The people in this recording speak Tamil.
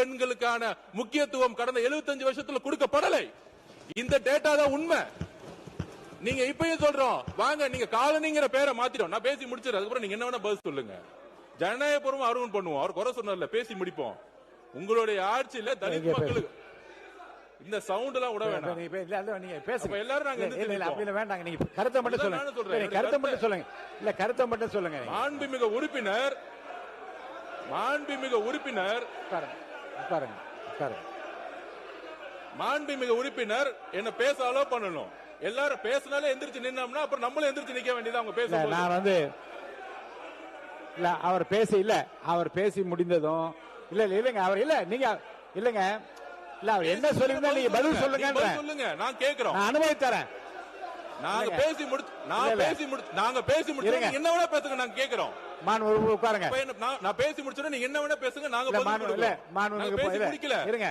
பெண்களுக்கான முக்கியத்துவம் கடந்த 75 வருஷத்துல கொடுக்கப்படலை. இந்த டேட்டா தான் உண்மை. நீங்க இப்பயும் சொல்றோம் வாங்க, நீங்க காலனிங்கிற பேரை மாத்திட்டோம். நான் பேசி முடிச்சிடுறேன், அதுக்கப்புறம் நீங்க என்ன வேணா பதில் சொல்லுங்க. ஜனநாயகபூர்வம் அருவன் பண்ணுவோம். அவர் குறை சொன்னார்ல, பேசி முடிப்போம். உங்களுடைய ஆட்சியில தலித் மக்களுக்கு இந்த சவுண்ட் எல்லாம் விட வேண்டாம். நீங்க பேசுங்க எல்லாரும் நாங்க அப்படி வேண்டாங்க. நீங்க கருத்தை மட்டும் சொல்லுங்க. கருத்தை மட்டும் சொல்லுங்க. இல்ல கருத்தை மட்டும் சொல்லுங்க. மாண்புமிகு உறுப்பினர் என்ன பேச அலோ பண்ணணும். எல்லாரும் பேசினாலே எந்திரிச்சு நின்னோம்னா அப்புறம் நம்மளும் எந்திரிச்சு நிக்க வேண்டியது. அவங்க பேச நான் இல்ல அவர் பேசி முடிந்ததும் இல்லங்க அவர் இல்ல நீங்க இல்லங்க இல்ல அவர் என்ன சொல்லிருந்தா நீங்க பதில் சொல்லுங்க. நான் கேக்குறோம், நான் அனுமதி தரேன். நாங்க பேசி முடிச்சு என்ன வேணா பேசுங்க. நாங்க கேக்குறோம். உட்காருங்க. நான் பேசி முடிச்சோட நீங்க என்ன வேணா பேசுங்க. நாங்க பேசி முடிக்கல. இருங்க.